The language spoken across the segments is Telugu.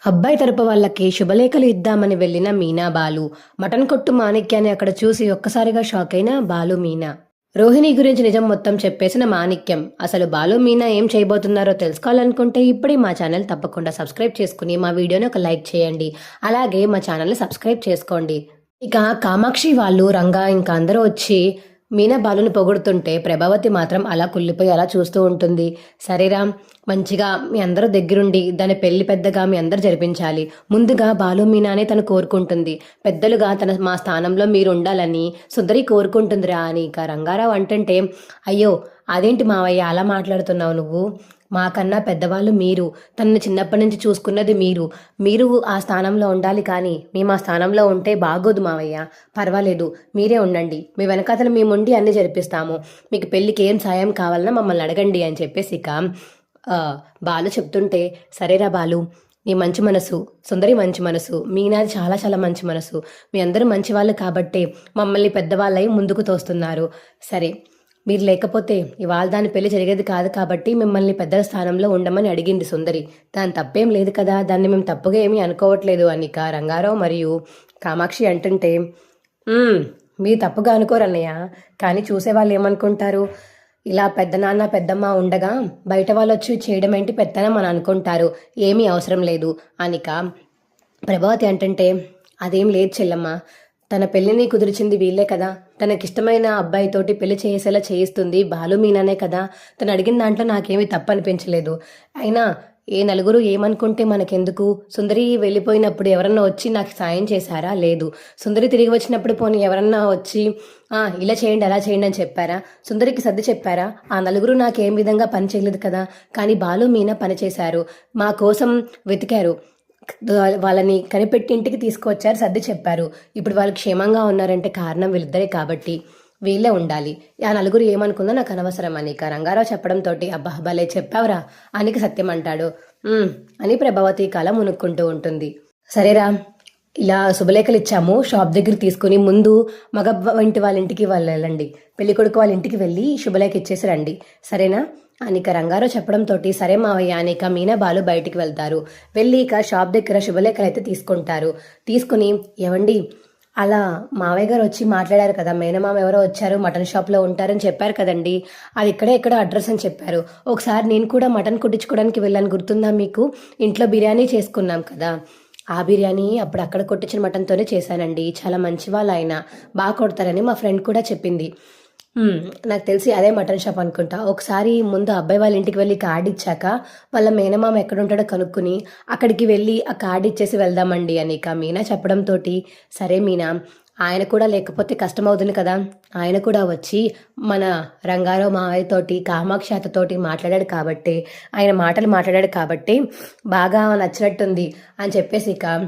అబ్బాయి తరపు వాళ్ళకి శుభలేఖలు ఇద్దామని వెళ్ళిన మీనా బాలు. మటన్ కొట్టు మాణిక్యాన్ని అక్కడ చూసి ఒక్కసారిగా షాక్ అయిన బాలు మీనా. రోహిణి గురించి నిజం మొత్తం చెప్పేసిన మాణిక్యం. అసలు బాలు మీనా ఏం చేయబోతున్నారో తెలుసుకోవాలనుకుంటే ఇప్పుడే మా ఛానల్ తప్పకుండా సబ్స్క్రైబ్ చేసుకుని మా వీడియోని ఒక లైక్ చేయండి. అలాగే మా ఛానల్ని సబ్స్క్రైబ్ చేసుకోండి. ఇక కామాక్షి వాళ్ళు, రంగా ఇంకా అందరూ వచ్చి మీనా బాలుని పొగుడుతుంటే ప్రభావతి మాత్రం అలా కుళ్ళిపోయి అలా చూస్తూ ఉంటుంది. సరేరా, మంచిగా మీ అందరూ దగ్గరుండి దాని పెళ్లి పెద్దగా మీ అందరు జరిపించాలి. ముందుగా బాలు మీనానే తను కోరుకుంటుంది. పెద్దలుగా మా స్థానంలో మీరు ఉండాలని సుందరి కోరుకుంటుందిరా అని ఇక రంగారావు అంటుంటే, అయ్యో అదేంటి మావయ్య అలా మాట్లాడుతున్నావు నువ్వు? మాకన్నా పెద్దవాళ్ళు మీరు, తనని చిన్నప్పటి నుంచి చూసుకున్నది మీరు. మీరు ఆ స్థానంలో ఉండాలి, కానీ మేము ఆ స్థానంలో ఉంటే బాగోదు మావయ్య. పర్వాలేదు, మీరే ఉండండి. మీ వెనకాతలు మేముండి అన్ని జరిపిస్తాము. మీకు పెళ్ళికి ఏం సాయం కావాలన్నా మమ్మల్ని అడగండి అని చెప్పేసి ఇక బాలు చెప్తుంటే, సరేరా బాలు, నీ మంచి మనసు, సుందరి మంచి మనసు, మీనాది చాలా చాలా మంచి మనసు, మీ అందరూ మంచి వాళ్ళు కాబట్టే మమ్మల్ని పెద్దవాళ్ళై ముందుకు తోస్తున్నారు. సరే, మీరు లేకపోతే ఇవాళ దాని పెళ్లి జరిగేది కాదు కాబట్టి మిమ్మల్ని పెద్దల స్థానంలో ఉండమని అడిగింది సుందరి. దాని తప్పేం లేదు కదా, దాన్ని మేము తప్పుగా ఏమీ అనుకోవట్లేదు అనిక రంగారావు మరియు కామాక్షి అంటుంటే, మీరు తప్పుగా అనుకోరన్నయ్య, కానీ చూసేవాళ్ళు ఏమనుకుంటారు? ఇలా పెద్దనాన్న పెద్దమ్మ ఉండగా బయట వాళ్ళు వచ్చి చేయడం ఏంటి పెత్తనం అని అనుకుంటారు. ఏమీ అవసరం లేదు అనిక. ప్రభావతి అంటుంటే, అదేం లేదు చెల్లమ్మ, తన పెళ్లిని కుదిర్చింది వీళ్ళే కదా, తనకిష్టమైన అబ్బాయితోటి పెళ్లి చేసేలా చేయిస్తుంది బాలు మీనానే కదా. తను అడిగిన దాంట్లో నాకేమీ తప్పు అనిపించలేదు. అయినా ఏ నలుగురు ఏమనుకుంటే మనకెందుకు? సుందరి వెళ్ళిపోయినప్పుడు ఎవరన్నా వచ్చి నాకు సాయం చేశారా? లేదు. సుందరి తిరిగి వచ్చినప్పుడు పోనీ ఎవరన్నా వచ్చి ఇలా చేయండి అలా చేయండి అని చెప్పారా? సుందరికి సర్ది చెప్పారా? ఆ నలుగురు నాకేం విధంగా పని చేయలేదు కదా. కానీ బాలు మీనా పని చేశారు, మా కోసం వెతికారు, వాళ్ళని కనిపెట్టి ఇంటికి తీసుకువచ్చారు, సర్ది చెప్పారు. ఇప్పుడు వాళ్ళు క్షేమంగా ఉన్నారంటే కారణం వీళ్ళిద్దరే కాబట్టి వీళ్ళే ఉండాలి. ఆ నలుగురు ఏమనుకుందో నాకు అనవసరం అని రంగారావు చెప్పడంతో, అబ్బా భలే చెప్పావురా అనికి సత్యం అంటాడు. అని ప్రభావతి కళ మునుక్కుంటూ ఉంటుంది. సరేరా, ఇలా శుభలేఖలు ఇచ్చాము, షాప్ దగ్గర తీసుకుని ముందు మగ ఇంటి వాళ్ళ ఇంటికి వాళ్ళు వెళ్ళండి, పెళ్ళికొడుకు వాళ్ళ ఇంటికి వెళ్ళి శుభలేఖ ఇచ్చేసి రండి, సరేనా అనిక రంగారావు చెప్పడంతో, సరే మావయ్య అనిక మీనా బాలు బయటికి వెళ్తారు. వెళ్ళి ఇక షాప్ దగ్గర శుభలేఖలు అయితే తీసుకుంటారు. తీసుకుని, ఏవండి అలా మావయ్య గారు వచ్చి మాట్లాడారు కదా, మేనమామ ఎవరో వచ్చారు, మటన్ షాప్లో ఉంటారని చెప్పారు కదండి, అది ఇక్కడే ఎక్కడో అడ్రస్ అని చెప్పారు. ఒకసారి నేను కూడా మటన్ కుట్టించుకోవడానికి వెళ్ళాను, గుర్తుందా మీకు? ఇంట్లో బిర్యానీ చేసుకున్నాం కదా, ఆ బిర్యానీ అప్పుడు అక్కడ కొట్టించిన మటన్తోనే చేశానండి. చాలా మంచి వాళ్ళు ఆయన, బాగా కొడతారని మా ఫ్రెండ్ కూడా చెప్పింది. నాకు తెలిసి అదే మటన్ షాప్ అనుకుంటా. ఒకసారి ముందు అబ్బాయి వాళ్ళ ఇంటికి వెళ్ళి కార్డు ఇచ్చాక వాళ్ళ మేనమామ ఎక్కడుంటాడో కనుక్కుని అక్కడికి వెళ్ళి ఆ కార్డు ఇచ్చేసి వెళ్దామండి అని మీనా చెప్పడంతో, సరే మీనా, ఆయన కూడా లేకపోతే కష్టమవుతుంది కదా, ఆయన కూడా వచ్చి మన రంగారావు మావయ్యతోటి కామాక్షి అత్తతోటి మాట్లాడాడు కాబట్టి, ఆయన మాటలు మాట్లాడాడు కాబట్టి బాగా నచ్చినట్టుంది అని చెప్పేసి ఇక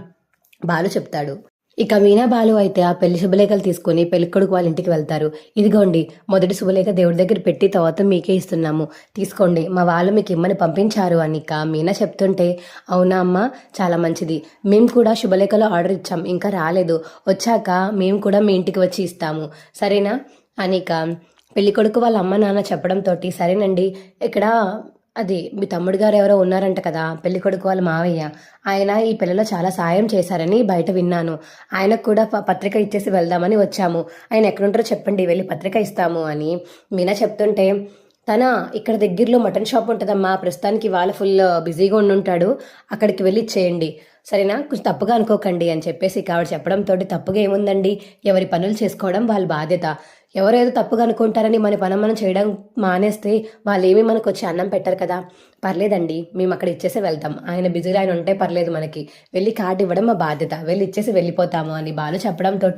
బాలు చెప్తాడు. ఇక మీనా బాలు అయితే ఆ పెళ్లి శుభలేఖలు తీసుకుని పెళ్ళికొడుకు వాళ్ళ ఇంటికి వెళ్తారు. ఇదిగోండి మొదటి శుభలేఖ దేవుడి దగ్గర పెట్టి తర్వాత మీకే ఇస్తున్నాము, తీసుకోండి, మా వాళ్ళు మీకు ఇమ్మని పంపించారు అని మీనా చెప్తుంటే, అవునా అమ్మ, చాలా మంచిది, మేము కూడా శుభలేఖలో ఆర్డర్ ఇచ్చాం, ఇంకా రాలేదు, వచ్చాక మేము కూడా మీ ఇంటికి వచ్చి ఇస్తాము, సరేనా అనిక పెళ్ళికొడుకు వాళ్ళ అమ్మ నాన్న చెప్పడంతో, సరేనండి, ఇక్కడ అది మీ తమ్ముడు గారు ఎవరో ఉన్నారంట కదా, పెళ్లి కొడుకు వాళ్ళ మావయ్య, ఆయన ఈ పిల్లలో చాలా సాయం చేశారని బయట విన్నాను, ఆయనకు కూడా పత్రిక ఇచ్చేసి వెళ్దామని వచ్చాము, ఆయన ఎక్కడుంటారో చెప్పండి, వెళ్ళి పత్రిక ఇస్తాము అని మీనా చెప్తుంటే, తన ఇక్కడ దగ్గరలో మటన్ షాప్ ఉంటుందమ్మా, ప్రస్తుతానికి వాళ్ళ ఫుల్ బిజీగా ఉండుంటాడు, అక్కడికి వెళ్ళి ఇచ్చేయండి, సరేనా, కొంచెం తప్పుగా అనుకోకండి అని చెప్పేసి ఆవిడ చెప్పడంతో, తప్పుగా ఏముందండి, ఎవరి పనులు చేసుకోవడం వాళ్ళ బాధ్యత, ఎవరో ఏదో తప్పుగా అనుకుంటారని మన పని మనం చేయడం మానేస్తే వాళ్ళు ఏమీ మనకు వచ్చి అన్నం పెట్టరు కదా, పర్లేదండి, మేము అక్కడ ఇచ్చేసి వెళ్తాం, ఆయన బిజీలో ఆయన ఉంటే పర్లేదు, మనకి వెళ్ళి కార్డు ఇవ్వడం మా బాధ్యత, వెళ్ళి ఇచ్చేసి వెళ్ళిపోతాము అని బాలు చెప్పడంతో,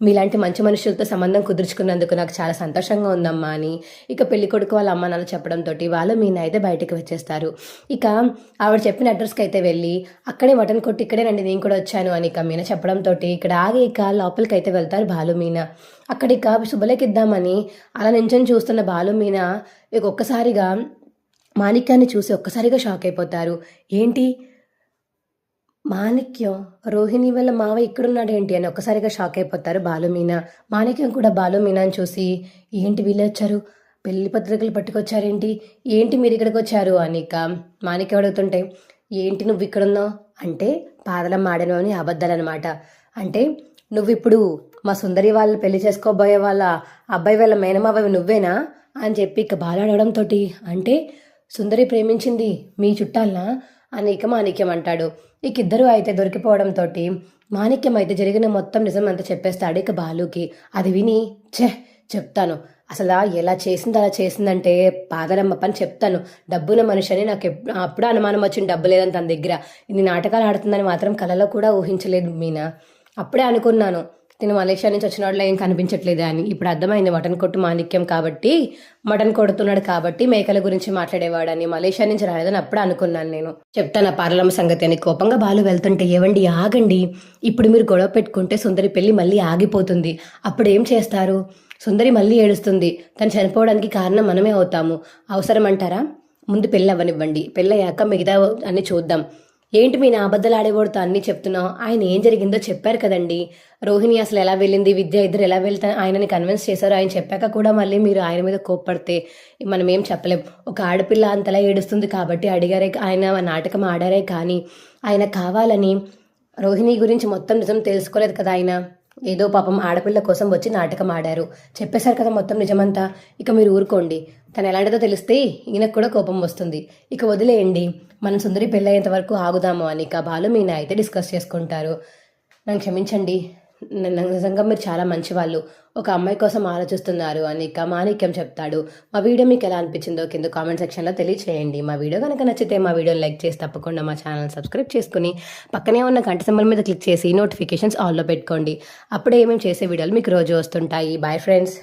మీలాంటి మంచి మనుషులతో సంబంధం కుదుర్చుకున్నందుకు నాకు చాలా సంతోషంగా ఉందమ్మా అని ఇక పెళ్లి కొడుకు వాళ్ళ అమ్మ నాన్న చెప్పడంతో వాళ్ళు మీనా అయితే బయటకు వచ్చేస్తారు. ఇక ఆవిడ చెప్పిన అడ్రస్కి అయితే వెళ్ళి అక్కడే మటన్ కొట్టి ఇక్కడే రండి నేను కూడా వచ్చాను అని ఇక మీనా చెప్పడంతో ఇక్కడ ఆగి ఇక లోపలికి అయితే వెళ్తారు బాలు మీనా. అక్కడ ఇక శుభలేఖ ఇద్దామని అలా నించొని చూస్తున్న బాలు మీనా ఇక ఒక్కసారిగా మాణిక్యాన్ని చూసి ఒక్కసారిగా షాక్ అయిపోతారు. ఏంటి మాణిక్యం, రోహిణి వల్ల మావ ఇక్కడున్నాడు ఏంటి అని ఒక్కసారిగా షాక్ అయిపోతారు బాలు మీనా. మాణిక్యం కూడా బాలు మీనాని చూసి, ఏంటి వీళ్ళు వచ్చారు, పెళ్లి పత్రికలు పట్టుకొచ్చారేంటి, ఏంటి మీరు ఇక్కడికి వచ్చారు అని ఇక మాణిక్యం అడుగుతుంటే, ఏంటి నువ్వు ఇక్కడున్నావు అంటే పాదలమ్మ ఆడినవని అబద్ధాలన్నమాట. అంటే నువ్విప్పుడు మా సుందరి వాళ్ళు పెళ్లి చేసుకోబోయే వాళ్ళ అబ్బాయి వాళ్ళ మేనమావవి నువ్వేనా అని చెప్పి ఇక బాలు అడగడంతో, అంటే సుందరి ప్రేమించింది మీ చుట్టాలనా అని ఇక మాణిక్యం అంటాడు. ఇక ఇద్దరు అయితే దొరికిపోవడంతో మాణిక్యం అయితే జరిగిన మొత్తం నిజం అంతా చెప్పేస్తాడు ఇక బాలుకి. అది విని చెప్తాను అసలు ఎలా చేసింది, అలా చేసిందంటే పాదరమ్మ పని చెప్తాను. డబ్బున మనిషి అని నాకు అప్పుడు అనుమానం వచ్చింది, డబ్బు లేదని తన దగ్గర. ఇన్ని నాటకాలు ఆడుతుందని మాత్రం కలలో కూడా ఊహించలేదు మీనా. అప్పుడే అనుకున్నాను తిను మలేషియా నుంచి వచ్చిన వాళ్ళ ఏం కనిపించట్లేదు అని. ఇప్పుడు అర్థమైంది మటన్ కొట్టు మాణిక్యం కాబట్టి, మటన్ కొడుతున్నాడు కాబట్టి మేకల గురించి మాట్లాడేవాడని. మలేషియా నుంచి రాలేదని అప్పుడే అనుకున్నాను నేను. చెప్తాను పార్లమ్మ సంగతి అని కోపంగా బాలు వెళ్తుంటే, ఏవండి ఆగండి, ఇప్పుడు మీరు గొడవ పెట్టుకుంటే సుందరి పెళ్లి మళ్ళీ ఆగిపోతుంది. అప్పుడు ఏం చేస్తారు? సుందరి మళ్ళీ ఏడుస్తుంది. తను చనిపోవడానికి కారణం మనమే అవుతాము. అవసరం అంటారా? ముందు పెళ్ళి అవ్వనివ్వండి, పెళ్ళయ్యాక మిగతా అన్ని చూద్దాం. ఏంటి మీ నా అబద్ధాలు ఆడేవాడుతో అన్నీ చెప్తున్నావు? ఆయన ఏం జరిగిందో చెప్పారు కదండి. రోహిణి అసలు ఎలా వెళ్ళింది, విద్య ఇద్దరు ఎలా వెళ్తా ఆయనని కన్విన్స్ చేశారు. ఆయన చెప్పాక కూడా మళ్ళీ మీరు ఆయన మీద కోప్పడితే మనం ఏం చెప్పలేం. ఒక ఆడపిల్ల అంతలా ఏడుస్తుంది కాబట్టి అడిగారే, ఆయన నాటకం ఆడారే కానీ ఆయన కావాలని రోహిణి గురించి మొత్తం నిజం తెలుసుకోలేదు కదా. ఆయన ఏదో పాపం ఆడపిల్ల కోసం వచ్చి నాటకం ఆడారు. చెప్పేశారు కదా మొత్తం నిజమంతా. ఇక మీరు ఊరుకోండి. తను ఎలాంటిదో తెలిస్తే ఈయనకు కూడా కోపం వస్తుంది. ఇక వదిలేయండి, మనం సుందరి పెళ్ళయ్యేంత వరకు ఆగుదాము అని ఇక బాలు మీనా అయితే డిస్కస్ చేసుకుంటారు. నన్ను క్షమించండి, నిజంగా మీరు చాలా మంచి వాళ్ళు, ఒక అమ్మాయి కోసం ఆలోచిస్తున్నారు అని ఇక మాణిక్యం చెప్తాడు. మా వీడియో మీకు ఎలా అనిపించిందో కింద కామెంట్ సెక్షన్లో తెలియచేయండి. మా వీడియో కనుక నచ్చితే మా వీడియోని లైక్ చేసి తప్పకుండా మా ఛానల్ సబ్స్క్రైబ్ చేసుకుని పక్కనే ఉన్న గంట సింబల్ మీద క్లిక్ చేసి నోటిఫికేషన్స్ ఆల్లో పెట్టుకోండి. అప్పుడే ఏమేమి చేసే వీడియోలు మీకు రోజు వస్తుంటాయి. Boy friends.